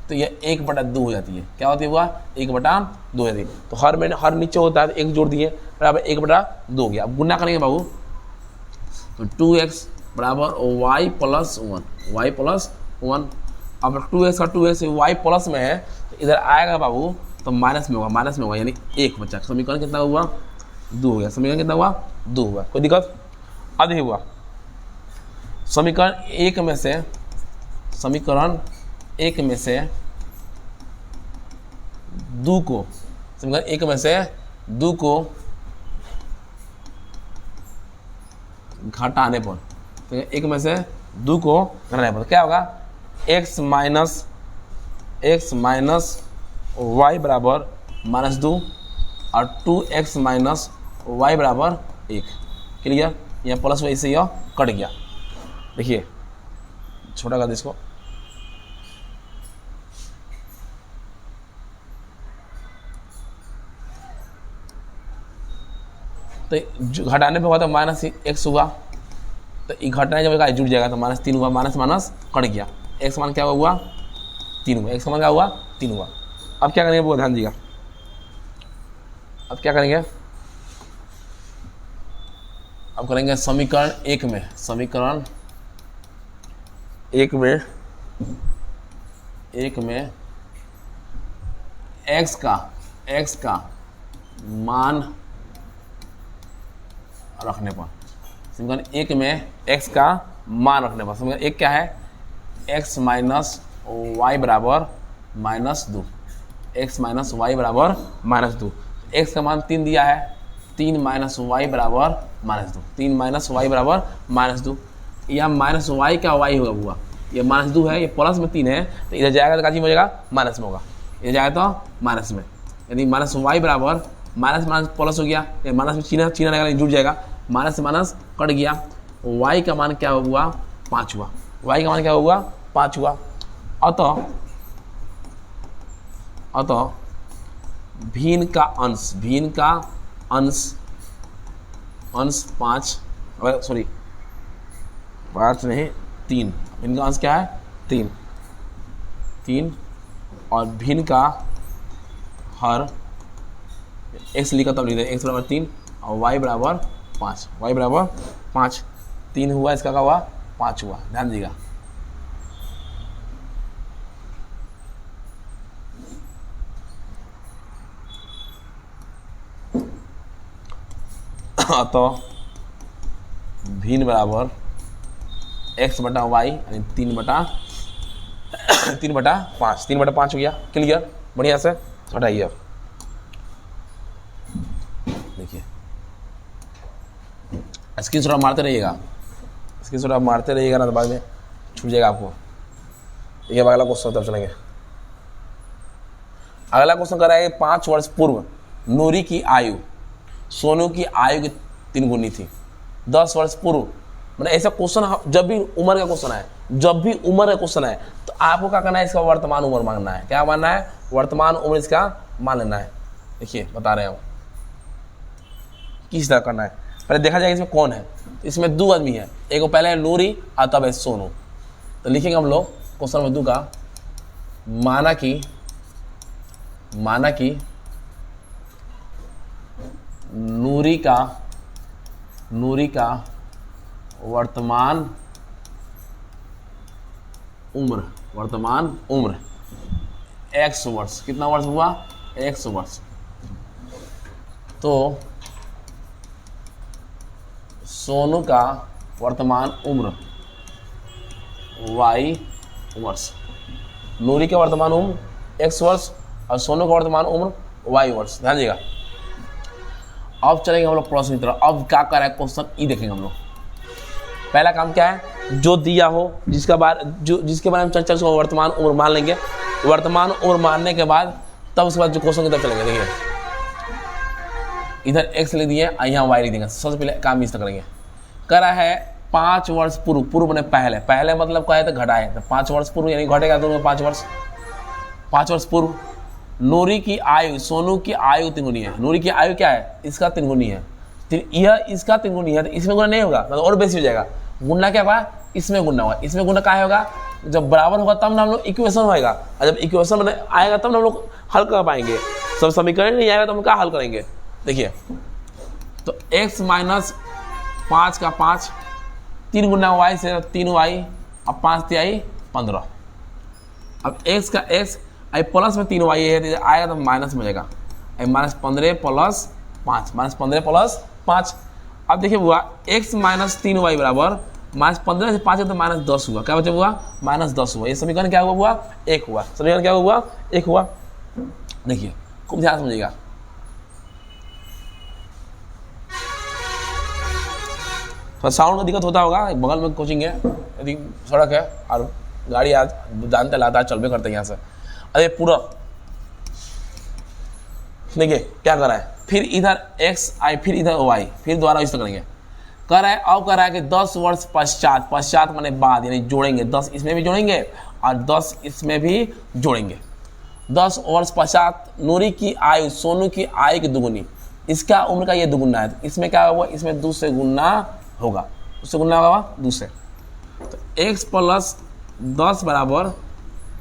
तो ये 1/2 हो जाती है। क्या होती है बुआ, 1/2 हो जाती है। तो हर नीचे होता है तो एक जोड़ दिए, बराबर 1/2 हो गया। अब गुना करेंगे बाबू, तो 2x बराबर वाई प्लस 1। अब 2x का 2x y प्लस में है, तो इधर आएगा बाबू तो माइनस में होगा, यानी 1 बचा। समीकरण कितना हुआ, 2 हो गया। समीकरण कितना हुआ, 2 हुआ। कोई दिक्कत आधी हुआ। समीकरण एक में से 2 को, समीकरण 1 में से 2 को घटाने पर, तो 1 में से 2 को घटाने पर क्या होगा, x माइनस वाई बराबर -2 और 2x माइनस वाई बराबर 1। क्लियर, यहाँ प्लस वाई से यह कट गया। देखिए छोटा कर दे इसको, तो घटाने पे हुआ तो -x हुआ, तो ये घटाने जब जुड़ जाएगा तो -3 हुआ, माइनस कट गया। x मान क्या हुआ, 3 हुआ। x मान क्या हुआ, 3 हुआ। अब क्या करेंगे वो ध्यान दीजिएगा, अब क्या करेंगे, अब करेंगे समीकरण एक में x का मान रखने पर, समीकरण 1 में x का मान रखने पर, समीकरण 1 क्या है, x माइनस वाई बराबर -2, x माइनस वाई बराबर -2। x का मान 3 दिया है, 3 माइनस वाई बराबर -2, 3 माइनस वाई बराबर -2। यहाँ माइनस वाई का वाई होगा हुआ, ये -2 है, ये प्लस में 3 है, तो इधर जाएगा तो काजी में हो जाएगा, माइनस में होगा, इधर जाएगा तो माइनस में, यानी माइनस वाई बराबर माइनस प्लस हो गया, माइनस में चीना रहेगा, जुड़ जाएगा, माइनस से माइनस कट गया। y का मान क्या हुआ, 5 हुआ। y का मान क्या हुआ, 5 हुआ। अतः भिन्न का अंश 5, सॉरी 5 नहीं 3, भिन्न का अंश क्या है, 3 और भिन्न का हर x लिखा तब लिख दे, x बराबर 3 और y बराबर 5, y बराबर 5, 3 हुआ, इसका क्या हुआ, 5 हुआ। ध्यान दीजिएगा। तो भिन्न बराबर x बटा वाई यानी 3/5, 3/5 हो गया। क्लियर, बढ़िया से हटाइए। अब देखिए स्क्रीनशॉट मारते रहिएगा, ना तो बाद में छूट जाएगा आपको। देखिए अगला क्वेश्चन तब चलेंगे। अगला क्वेश्चन कर रहा है 5 वर्ष पूर्व नूरी की आयु सोनू की आयु की 3 गुनी थी। 10 वर्ष पूर्व, मतलब ऐसा क्वेश्चन जब भी उम्र का क्वेश्चन है तो आपको क्या करना है, इसका वर्तमान उम्र मांगना है। क्या मानना है, वर्तमान उम्र इसका मान लेना है। देखिए बता रहे हैं हम किस तरह करना है। पहले देखा जाएगा इसमें कौन है। इसमें 2 आदमी है, एक को पहले है नूरी और तब है सोनू। तो लिखेंगे हम लोग क्वेश्चन नंबर 2 का, माना कि नूरी का वर्तमान उम्र, वर्तमान उम्र x वर्ष, कितना वर्ष हुआ, x वर्ष। तो सोनू का वर्तमान उम्र y वर्ष, नूरी का वर्तमान उम्र x वर्ष और सोनू का वर्तमान उम्र y वर्ष। ध्यान दीजिएगा। अब चलेंगे हम लोग प्रश्न की तरफ। अब क्या कर रहा है क्वेश्चन ई देखेंगे हम लोग। पहला काम क्या है, जो दिया हो जिसके बारे में चर्चा, उसको वर्तमान उम्र मान लेंगे। वर्तमान उम्र मानने के बाद तब उसके बाद जो क्वेश्चन की तरफ चलेंगे। देखिए इधर x लिख दिए, यहाँ y लिख देंगे। सबसे पहले काम इस तरह करेंगे। करा है 5 वर्ष पूर्व, पूर्व बने पहले मतलब क्या है तो घटाए, तो 5 वर्ष पूर्व यानी घटेगा दोनों 5 वर्ष। 5 वर्ष पूर्व नूरी की आयु, सोनू की आयु 3 गुनी है। नूरी की आयु क्या है, इसका 3 गुनी है। यह इसका 3 गुनी है, तो इसमें गुना नहीं होगा, मतलब और बेसी हो जाएगा। गुना क्या होगा, इसमें गुना होगा। इसमें गुना क्या होगा, जब बराबर होगा तब ना हम लोग इक्वेशन होएगा, और जब इक्वेशन बने आएगा तब हम लोग हल कर पाएंगे। सब समीकरण नहीं आएगा तो हम क्या हल करेंगे। देखिए तो x माइनस 5 का 5, 3 गुना y से 3y, अब 5 तिहाई 15। अब x का x आई प्लस में 3y है, तो आएगा तो माइनस में जाएगा। Minus 15 plus 5, minus 15 plus 5। अब देखिए हुआ x माइनस 3y बराबर माइनस 15 से 5 है तो माइनस 10 हुआ। क्या बचा हुआ, माइनस 10 हुआ। ये समीकरण क्या हुआ, 1 हुआ। समीकरण क्या हुआ, 1 हुआ। देखिए खूब ध्यान समझिएगा। थोड़ा साउंड का दिक्कत होता होगा, बगल में कोचिंग है, यदि सड़क है और गाड़ी आज जानते लाता चलबे करते हैं यहाँ से। अरे पूरा देखिए क्या कर रहा है, फिर इधर x आई, फिर इधर y, फिर दोबारा इस तरह करेंगे। कर रहा है अब कर रहा है कि 10 वर्ष पश्चात, पश्चात माने बाद, यानी जोड़ेंगे 10 इसमें भी जोड़ेंगे और 10 इसमें भी जोड़ेंगे। 10 वर्ष पश्चात नूरी की आयु, सोनू की आयु की दुगुनी, इसका उम्र का ये दुगुना है, तो इसमें क्या होगा, इसमें 2 से गुना होगा, उससे गुना होगा 2 से। तो x प्लस 10 बराबर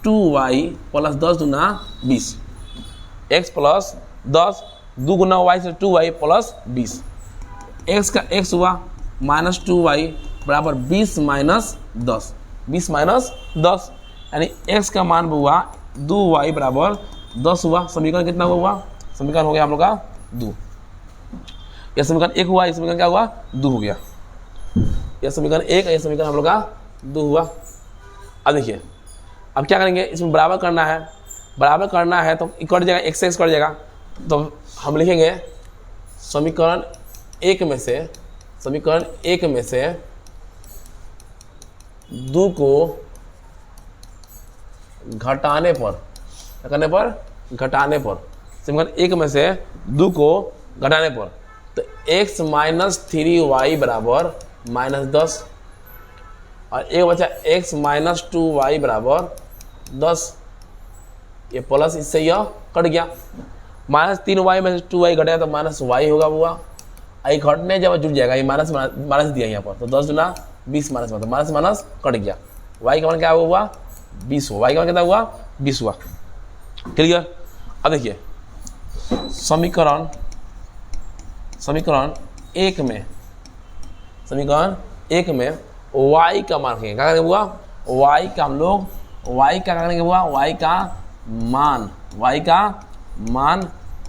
2y प्लस 10 गुना 20। x प्लस 10, 2 गुना y से 2y प्लस 20। x का x हुआ माइनस 2y बराबर 20 माइनस 10, 20 माइनस 10, यानी x का मान हुआ 2y बराबर 10 हुआ। समीकरण कितना हुआ, समीकरण हो गया हम लोग का 2। यह समीकरण 1 हुआ, यह समीकरण क्या हुआ, 2 हो गया। यह समीकरण 1, यह समीकरण हम लोग का 2 हुआ। अब देखिए अब क्या करेंगे, इसमें बराबर करना है। बराबर करना है तो कट जाएगा, x से x कट जाएगा, तो हम लिखेंगे समीकरण 1 में से, समीकरण 1 में से 2 को घटाने पर, क्या करने पर, घटाने पर, समीकरण 1 में से 2 को घटाने पर, तो x माइनस 3y बराबर माइनस 10 और एक बचा x माइनस 2y बराबर 10। ये प्लस इससे यह कट गया, माइनस 3y में से 2y घटेगा तो माइनस y होगा हुआ। आई घटने जब जुड़ जाएगा, ये माइनस माइनस दिया यहाँ पर, तो 10 गुना 20 माइनस में, तो माइनस माइनस कट गया। y का मान क्या हुआ, 20 हुआ। y का मान कितना हुआ, 20 हुआ। क्लियर। अब देखिए समीकरण 1 में, समीकरण 1 में y का मान क्या करेंगे हुआ, y का हम लोग y का करेंगे हुआ, y का मान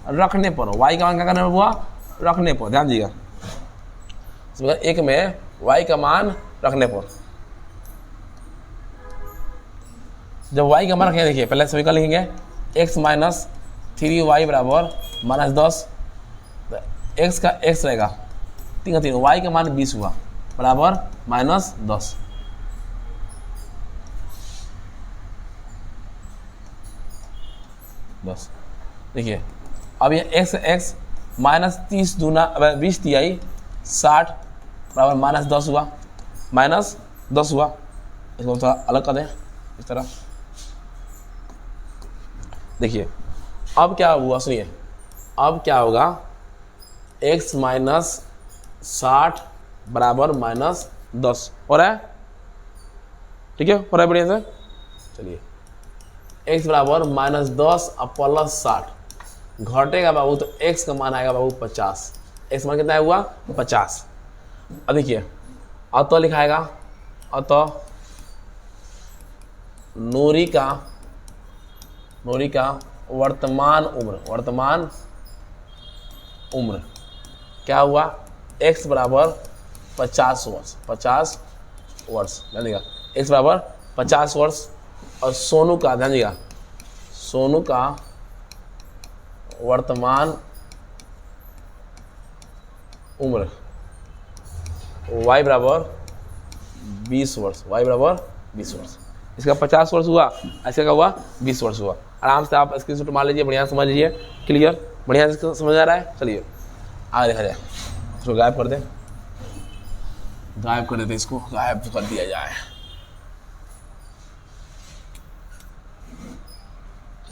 रखने पर, y का मान क्या करने हुआ, रखने पर। ध्यान दीजिएगा समीकरण 1 में y का मान रखने पर, जब y का मान रखेंगे, देखिए पहले समीकरण लिखेंगे x माइनस 3y बराबर माइनस 10, x का x रहेगा 3 y का मान 20 हुआ बराबर माइनस 10। देखिए अब ये x माइनस 30 दूना 20 तिहाई 60 बराबर माइनस 10 हुआ, माइनस 10 हुआ। इसको थोड़ा अलग कर दें इस तरह। देखिए अब क्या हुआ, सुनिए अब क्या होगा, x माइनस 60 बराबर माइनस 10 हो रहा है, ठीक है, हो रहा है बढ़िया से। चलिए x बराबर माइनस 10 और प्लस 60, घटेगा बाबू तो x का मान आएगा बाबू 50। x मान कितना हुआ, 50। अब देखिए अतः लिखाएगा, अतः नूरी का वर्तमान उम्र क्या हुआ, x बराबर 50 वर्ष, ध्यान देगा, x बराबर 50 वर्ष। और सोनू का, ध्यान देगा, सोनू का वर्तमान उम्र y बराबर 20 वर्ष, इसका 50 वर्ष हुआ, इसका क्या हुआ, 20 वर्ष हुआ। आराम से आप स्क्रीनशॉट मार लीजिए, बढ़िया समझ लीजिए, क्लियर, बढ़िया से समझ आ रहा है। चलिए आगे देखा जाए, इसको गायब कर देते, इसको गायब कर दिया जाए।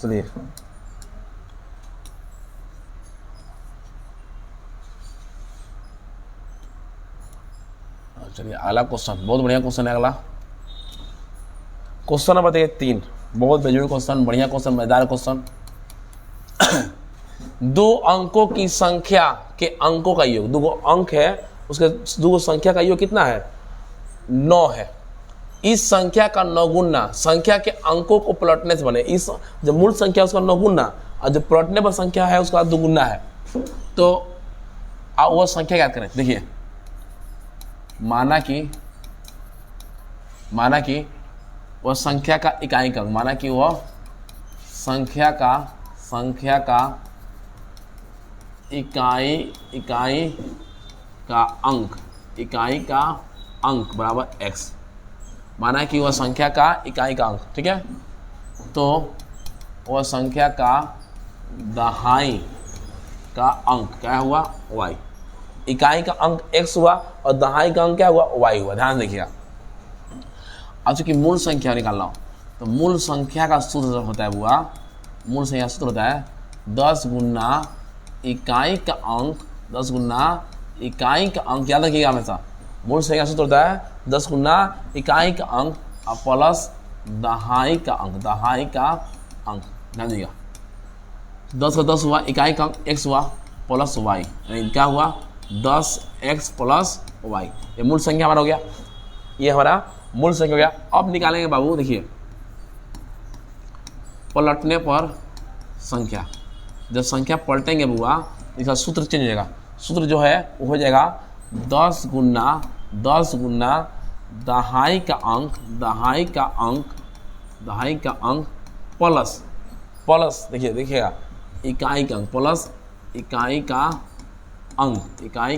चलिए अगला क्वेश्चन, बहुत बढ़िया क्वेश्चन है। अगला क्वेश्चन नंबर 3, बहुत बेजोड़ क्वेश्चन, बढ़िया क्वेश्चन, मजेदार क्वेश्चन। 2 अंकों की संख्या के अंकों का योग, 2 अंक है, उसके 2 संख्या का योग कितना है, 9 है। इस संख्या का 9 गुना संख्या के अंकों को पलटने से बने। इस जो मूल संख्या उसका 9 गुना और जो पलटने पर संख्या है उसका 2 गुना है। तो वह संख्या याद करें। देखिए, माना कि वह संख्या का इकाई का, माना कि वह संख्या का इकाई का अंक बराबर x, माना कि वह संख्या का इकाई का अंक, ठीक है। तो वह संख्या का दहाई का अंक क्या हुआ, y। इकाई का अंक x हुआ और दहाई का अंक क्या हुआ, y हुआ। ध्यान देखिएगा। अब चूंकि मूल संख्या निकालना हो तो मूल संख्या का सूत्र होता है बुआ, मूल संख्या सूत्र होता है 10 गुना इकाई का अंक, 10 गुना इकाई का अंक, याद रखिएगा हमेशा। मूल संख्या सूत्र होता है 10 गुना इकाई का अंक और प्लस दहाई का अंक, ध्यान दीजिएगा। 10 का 10 हुआ, इकाई का अंक x हुआ प्लस y, यानी क्या हुआ 10x प्लस y। ये मूल संख्या हमारा हो गया, ये हमारा मूल संख्या हो गया। अब निकालेंगे बाबू, देखिए पलटने पर संख्या, जब संख्या पलटेंगे बुआ इसका सूत्र चेंज हो जाएगा। सूत्र जो है वो हो जाएगा 10 गुना दहाई का अंक प्लस देखिएगा इकाई का अंक प्लस इकाई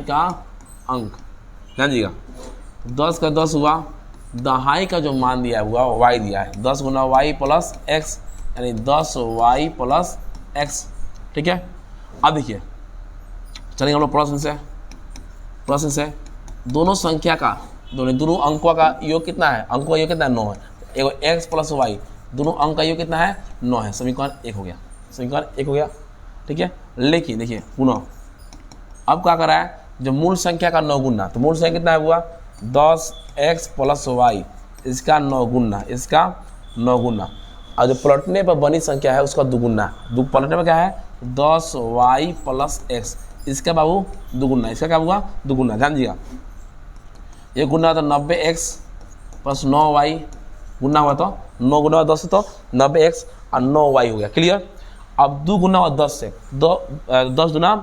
का अंक, ध्यान दीजिएगा। 10 का 10 हुआ, दहाई का जो मान दिया हुआ y दिया है, 10 गुना y प्लस x, यानी 10y प्लस x, ठीक है। अब देखिए चलेंगे हम लोग प्रश्न से दोनों संख्या का, दोनों अंकों का योग कितना है, अंकों का योग कितना है, 9 है। एगो x प्लस y, दोनों अंक का योग कितना है, 9 है। समीकरण 1 हो गया, ठीक है। लेकिन देखिए पुनः अब क्या कर रहा है, जो मूल संख्या का 9 गुना, तो मूल संख्या कितना है हुआ 10x प्लस y, इसका 9 गुना, और जो पलटने पर बनी संख्या है उसका 2 गुना। पलटने पर क्या है 10y प्लस x, इसका बाबू 2 गुना, इसका क्या हुआ 2 गुना। ध्यान दीजिएगा, ये गुना तो 90x प्लस 9y गुना हुआ, तो 9 गुना 10 तो 90x और 9y हो गया, क्लियर। अब 2 गुना 10 से 10 गुना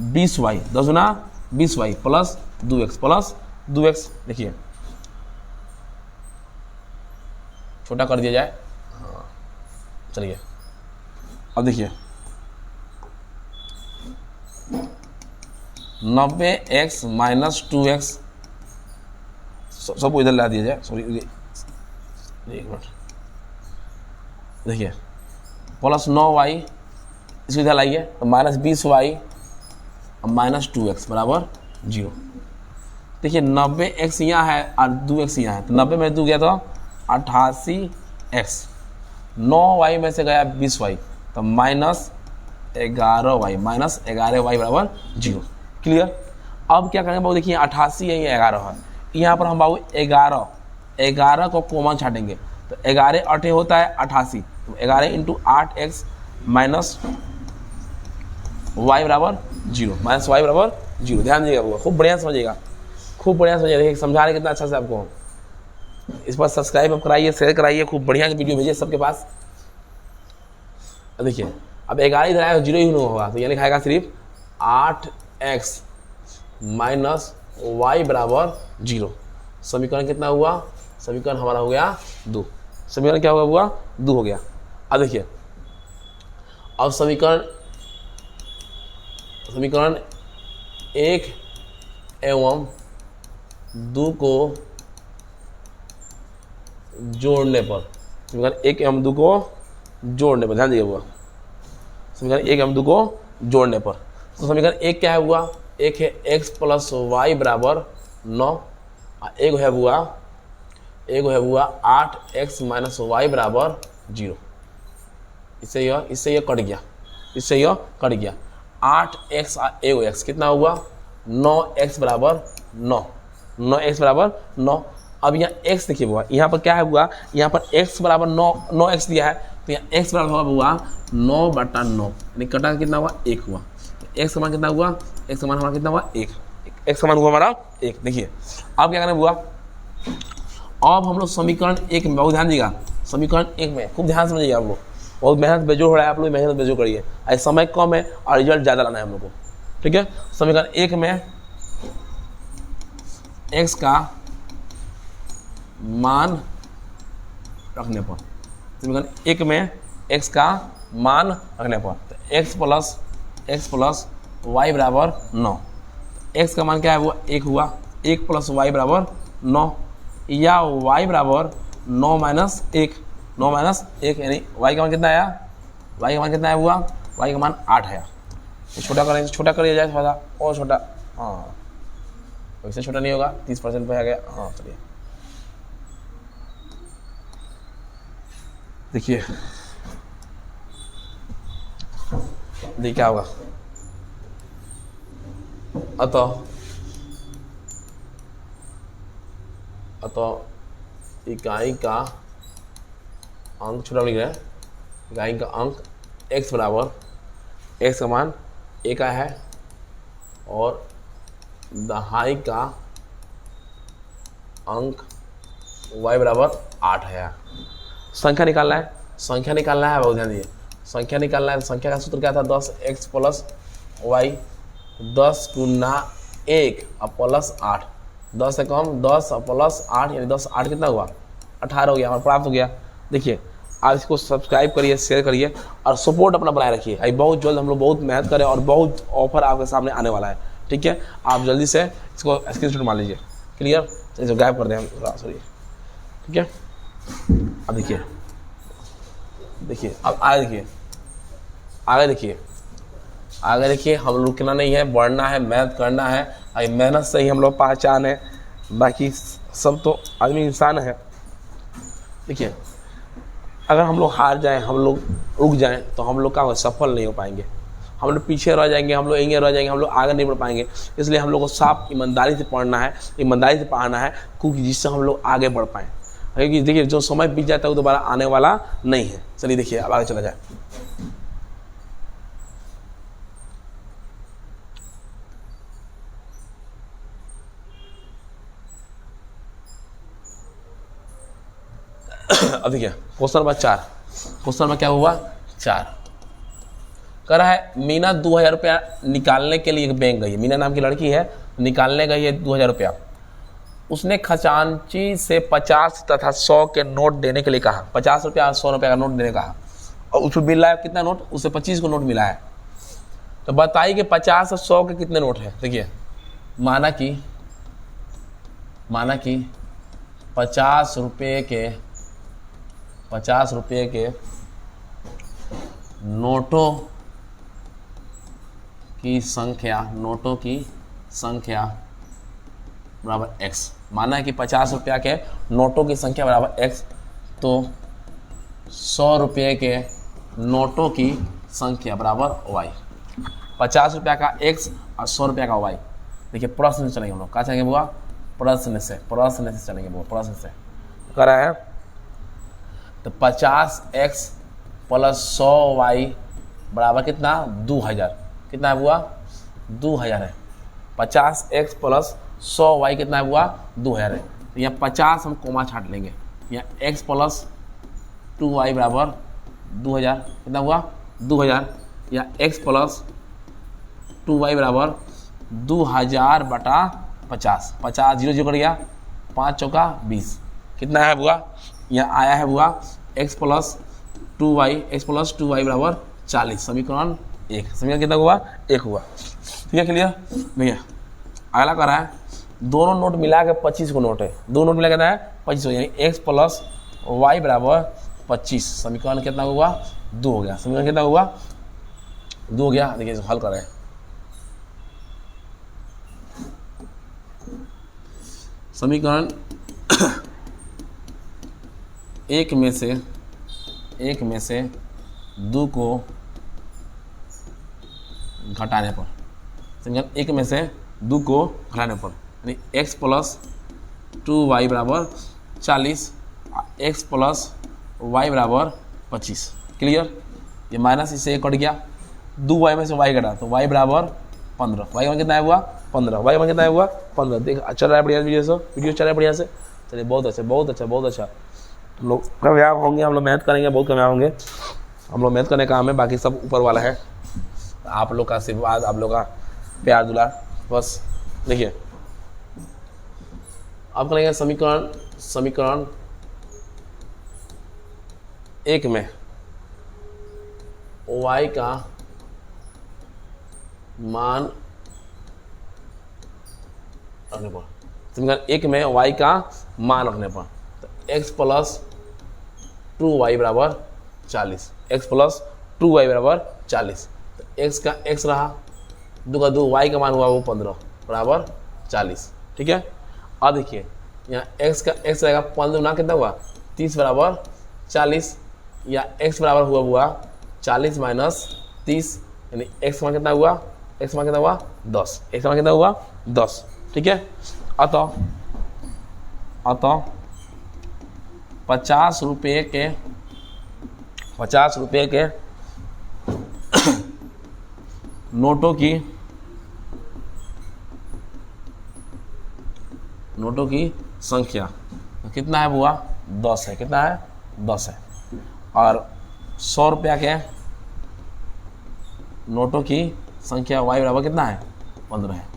20y, 10 गुना 20y प्लस 2x, देखिए छोटा कर दिया जाए, हाँ चलिए। अब देखिए 90x माइनस 2x, सबको इधर ला दिया जाए, सॉरी एक मिनट, देखिए प्लस 9y, इसको इधर लाइए तो माइनस 20y और माइनस 2x बराबर 0। देखिए 90x यहाँ है और 2x यहाँ है, तो 90 में 2 गया तो 88x, 9y में से गया 20y, तो माइनस 11y बराबर 0, क्लियर। अब क्या करेंगे बाबू, देखिए 88 है, ये 11 है, यहाँ पर हम बाबू 11 को कॉमन छाटेंगे, तो 11 8 होता है 88, तो 11 इंटू 8x माइनस y बराबर 0, ध्यान दीजिएगा, खूब बढ़िया समझिएगा, देखिए समझा रहे कितना अच्छा से आपको। इस पर सब्सक्राइब अब कराइए, शेयर कराइए, खूब बढ़िया वीडियो भेजिए सबके पास। देखिए अब 11 इधर आएगा, 0 ही होगा, तो ये लिखाएगा सिर्फ 8x माइनस वाई बराबर 0। समीकरण कितना हुआ? समीकरण हमारा हो गया 2। समीकरण क्या हुआ? 2 हो गया। अब देखिए अब समीकरण 1 एवं 2 को जोड़ने पर, समीकरण 1 एवं 2 को जोड़ने पर, ध्यान दीजिए हुआ समीकरण 1 एवं 2 को जोड़ने पर, तो समीकरण 1 क्या है हुआ? एक है x प्लस वाई बराबर 9, एक है हुआ 8x माइनस वाई बराबर 0। इससे यह कट गया, 8x और x कितना हुआ? 9x बराबर 9, 9x बराबर 9। अब यहाँ x देखिए हुआ, यहाँ पर क्या है हुआ? यहाँ पर x बराबर 9x दिया है, तो यहाँ x बराबर हुआ 9/9, यानी कटा कितना हुआ? 1 हुआ। x का मान कितना हुआ? x का मान हमारा कितना हुआ? 1। x का मान हुआ हमारा 1। देखिए अब क्या करना हुआ? अब हम लोग समीकरण 1 में, बहुत ध्यान दीजिएगा, समीकरण 1 में खूब ध्यान समझिएगा आप लोग, बहुत मेहनत बेजोड़ हो रहा है, आप लोग मेहनत बेजोड़ करिए, आज समय कम है और रिजल्ट ज़्यादा लाना है हम लोग को, ठीक है। समीकरण 1 में x का मान रखने पर, समीकरण 1 में x का मान रखने पर, तो x प्लस वाई बराबर 9, x का मान क्या है? वो 1 हुआ, 1 प्लस वाई बराबर 9, या y बराबर 9 माइनस 1, 9 माइनस 1, यानी y का मान कितना आया? y का मान कितना आया हुआ? y का मान 8 है। छोटा करें, छोटा करिए जाए थोड़ा और छोटा, हाँ वैसे छोटा नहीं होगा, 30% पे आ गया। हाँ चलिए देखिए क्या होगा? अतः इकाई का अंक, छोटा लिख रहे हैं, इकाई का अंक x बराबर, x का मान 1 का है और दहाई का अंक y बराबर 8 है। संख्या निकालना है, बहुत ध्यान दीजिए, संख्या निकालना है। संख्या का सूत्र क्या था? 10x प्लस वाई, 10 गुना 1 और प्लस 8, 10 से कम 10 और प्लस 8, यानी 10 8 कितना हुआ? 18 हो गया, हमारा प्राप्त हो गया। देखिए आप इसको सब्सक्राइब करिए, शेयर करिए और सपोर्ट अपना बनाए रखिए। अभी बहुत जल्द हम लोग बहुत मेहनत करें और बहुत ऑफर आपके सामने आने वाला है, ठीक है। आप जल्दी से इसको स्क्रीनशॉट मार लीजिए। क्लियर? इसको गायब कर दें हम, सॉरी, ठीक है। अब देखिए अब आगे देखिए हम लोग रुकना नहीं है, बढ़ना है, मेहनत करना है। अभी मेहनत से ही हम लोग पहचान है, बाकी सब तो आदमी इंसान है। देखिए अगर हम लोग हार जाएं, हम लोग रुक जाएं, तो हम लोग का सफल नहीं हो पाएंगे, हम लोग पीछे रह जाएंगे, हम लोग यहीं रह जाएंगे, हम लोग आगे नहीं बढ़ पाएंगे। इसलिए हम लोग को साफ ईमानदारी से पढ़ना है, ईमानदारी से पढ़ाना है, क्योंकि जिससे हम लोग आगे बढ़ पाएँ। क्योंकि देखिए जो समय बीत जाता है वो दोबारा आने वाला नहीं है। चलिए देखिए अब आगे चला जाए। अब देखिए क्वेश्चन नंबर 4, क्वेश्चन में क्या हुआ? 4 कह रहा है मीना 2000 रुपया निकालने के लिए एक बैंक गई है। मीना नाम की लड़की है, निकालने गई है 2000 रुपया। उसने खजांची से 50 तथा 100 के नोट देने के लिए कहा, 50 रुपया और 100 रुपया का नोट देने कहा, और उसको मिला है कितना नोट? उसे 25 को नोट मिला है। तो बताइए कि 50 और 100 के कितने नोट हैं? देखिए माना कि 50 रुपये के नोटों की संख्या बराबर x। माना है कि 50 रुपया के नोटों की संख्या बराबर x, तो 100 रुपये के नोटों की संख्या बराबर y। 50 रुपया का x और 100 रुपया का y। देखिए प्रश्न से चलेंगे हम लोग, क्या चलेंगे बुआ? प्रश्न से चलेंगे बुआ, प्रश्न से कर रहा है। तो 50x प्लस 100y बराबर कितना? 2000। कितना है बुआ? 2000 है। 50x प्लस 100y कितना है बुआ? 2000 है। तो यहाँ 50 हम कोमा छाट लेंगे। यहाँ x प्लस 2y बराबर 2000, कितना हुआ 2000। या x प्लस 2y बराबर 2000 बटा 50, 50 0 0 कर गया, 5 चौका 20, कितना है बुआ, यहाँ आया है बुआ x प्लस 2y बराबर 40। समीकरण 1, समीकरण कितना हुआ 1 हुआ। ठीक है क्लियर भैया। अगला कर रहा है दोनों नोट मिला के 25 को नोट है, दो नोट मिला के है 25 यानी x प्लस वाई बराबर 25। समीकरण कितना हुआ 2 हो गया। समीकरण कितना हुआ 2 हो गया। देखिए हल कर रहे हैं। समीकरण एक में से 2 को घटाने पर, समीकरण 1 में से 2 को घटाने पर यानी x प्लस 2y बराबर 40, x प्लस y बराबर 25। क्लियर। ये माइनस इससे 1 कट गया, 2y में से y घटा तो y बराबर 15, y में कितना हुआ 15, y में कितना हुआ 15। देख चल रहा है बढ़िया वीडियो चल रहा है बढ़िया से। चलिए बहुत अच्छा बहुत अच्छा बहुत अच्छा। हम लोग कामयाब होंगे, हम लोग मेहनत करेंगे, बहुत कामयाब होंगे। हम लोग मेहनत करने का काम है, बाकी सब ऊपर वाला है। आप लोग का आशीर्वाद, आप लोग का प्यार दुलार बस। देखिए अब करेंगे समीकरण 1 में y का मान रखने पर, समीकरण 1 में y का मान रखने पर तो x प्लस 2y बराबर 40, x प्लस 2y बराबर 40। तो x का x रहा, 2 का 2, y का मान हुआ वो 15 बराबर 40। ठीक है। अब देखिए यहाँ x का x रहेगा 15 ना कितना हुआ 30 बराबर 40, या x बराबर हुआ 40 माइनस 30 यानी x मान कितना हुआ, x मान कितना हुआ 10, x मान कितना हुआ 10। ठीक है। अतः 50 रुपये के नोटों की संख्या कितना है बुआ 10 है, कितना है 10 है। और 100 रुपया के नोटों की संख्या y बराबर कितना है 15 है।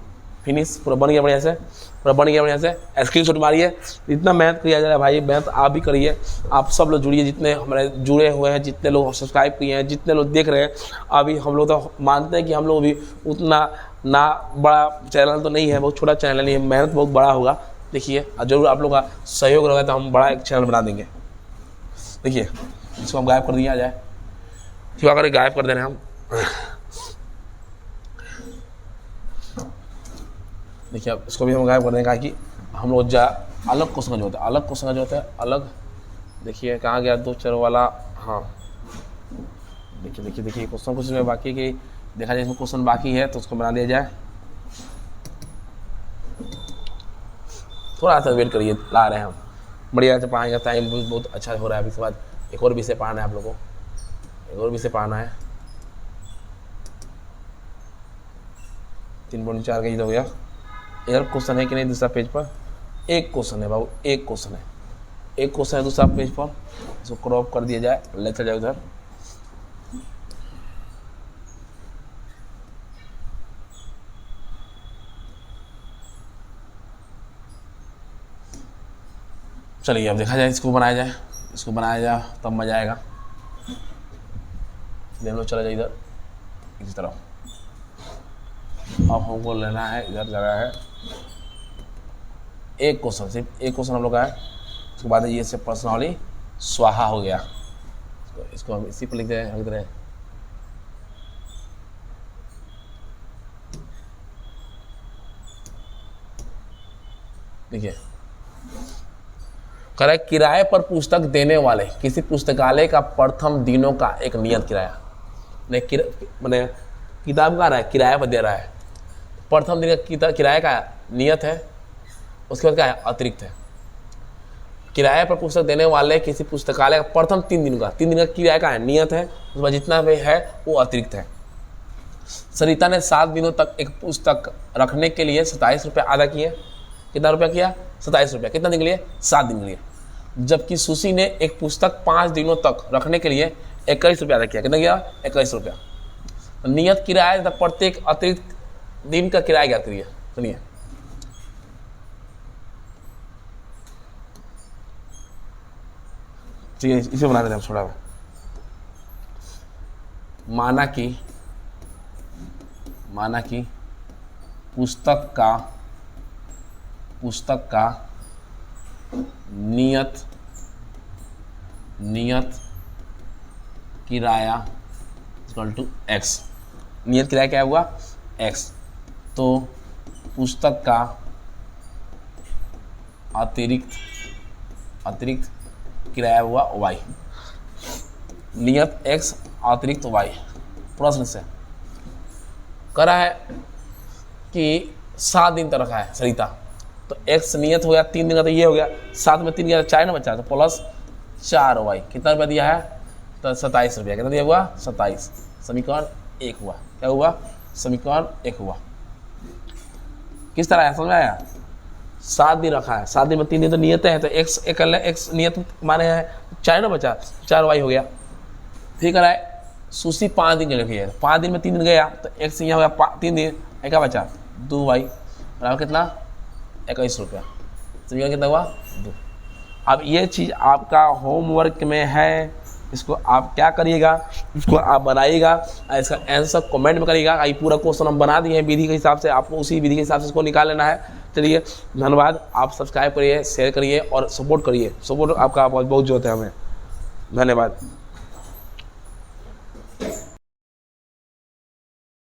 फिनिश, पूरा बन गया बढ़िया से, पूरा बन गया बढ़िया से। स्क्रीनशॉट मारिए। इतना मेहनत किया जा रहा है भाई, मेहनत आप भी करिए। आप सब लोग जुड़िए, जितने हमारे जुड़े हुए हैं, जितने लोग सब्सक्राइब किए हैं, जितने लोग देख रहे हैं। अभी हम लोग तो मानते हैं कि हम लोग भी उतना ना बड़ा चैनल तो नहीं है, बहुत छोटा चैनल है, मेहनत बहुत बड़ा होगा। देखिए जरूर आप लोग का सहयोग रहेगा तो हम बड़ा एक चैनल बना देंगे। देखिए इसको हम गायब कर दिया जाए, क्यों अगर गायब कर दे रहे हैं हम। देखिए अब इसको भी हम गायब कर देंगे, कहा कि हम लोग अलग क्वेश्चन जो होता है, अलग क्वेश्चन जो होता है अलग। देखिए कहाँ गया 2 चर वाला, हाँ देखिए क्वेश्चन कुछ में बाकी की देखा जाए, इसमें क्वेश्चन बाकी है तो उसको बना दिया जाए। थोड़ा सा वेट करिए, ला रहे हैं हम, बढ़िया से पढ़ाएंगे। टाइम बहुत अच्छा हो रहा है। अभी इसके बाद एक और विषय पढ़ाना है आप लोगों को, एक और विषय पढ़ाना है। 3.4 का ही हो गया। यार क्वेश्चन है कि नहीं दूसरा पेज पर? एक क्वेश्चन है बाबू, एक क्वेश्चन है, एक क्वेश्चन है दूसरा पेज पर। इसको क्रॉप कर दिया जाए, ले चल जाए उधर। चलिए अब देखा जाए, इसको बनाया जाए तब मजा आएगा। दोनों चला जाए इधर इसी तरफ। अब हमको लेना है, इधर जगह है एक क्वेश्चन, सिर्फ एक क्वेश्चन हम लोग का है। उसके बाद ये से पर्सनली स्वाहा हो गया। इसको हम इसी पर लिख रहे हैं। देखिए कह रहा है किराए पर पुस्तक देने वाले किसी पुस्तकालय का प्रथम दिनों का एक नियत किराया, मैंने किताब का रहा है किराए पर दे रहा है, प्रथम दिन का किराए का नियत है, उसके बाद क्या है अतिरिक्त है। किराए पर पुस्तक देने वाले किसी पुस्तकालय का प्रथम 3 दिन का किराए का है, नियत है, उसके बाद जितना भी है वो अतिरिक्त है। सरिता ने 7 दिनों तक एक पुस्तक रखने के लिए 27 रुपये अदा किए। कितना रुपया किया? 27 रुपया। कितना दिन के लिए? 7 दिन के लिए। जबकि सुशी ने एक पुस्तक 5 दिनों तक रखने के लिए 21 रुपया अदा किया। कितना किया? 21 रुपया। नियत किराया तक प्रत्येक अतिरिक्त दिन का किराया ज्ञात करिए। सुनिए, चलिए इसे बना देते हैं थोड़ा। माना कि पुस्तक का नियत किराया इक्वल टू एक्स। नियत किराया क्या हुआ? एक्स। तो पुस्तक का अतिरिक्त किराया हुआ वाई। नियत एक्स अतिरिक्त वाई। प्रश्न से कह रहा है कि 7 दिन तक रखा है सरिता, तो एक्स नियत हो गया 3 दिन का, तो ये हो गया 7 में 3 गया 4 ना बचा, तो प्लस 4 वाई। कितना रुपया दिया है? तो 27 रुपया। कितना दिया हुआ? 27। समीकरण 1 हुआ। क्या हुआ? समीकरण 1 हुआ। किस तरह है, समझ में आया? 7 दिन रखा है, 7 दिन में 3 दिन तो नियत है, तो एक्स नियत माने है 4 ना बचा, 4 वाई हो गया। फिर कह रहा है सुशी 5 दिन के लिए, 5 दिन में 3 दिन गया, तो एक्स यहाँ हो गया 3 दिन, क्या बचा? 2 वाई बराबर कितना? 21 रुपया। समीकरण कितना हुआ? 2। अब ये चीज़ आपका होमवर्क में है, इसको आप क्या करिएगा, इसको आप बनाइएगा, इसका आंसर कमेंट में करिएगा। ये पूरा क्वेश्चन हम बना दिए हैं विधि के हिसाब से, आपको उसी विधि के हिसाब से इसको निकाल लेना है। चलिए धन्यवाद। आप सब्सक्राइब करिए, शेयर करिए और सपोर्ट करिए। सपोर्ट आपका बहुत बहुत जरूरत है हमें। धन्यवाद।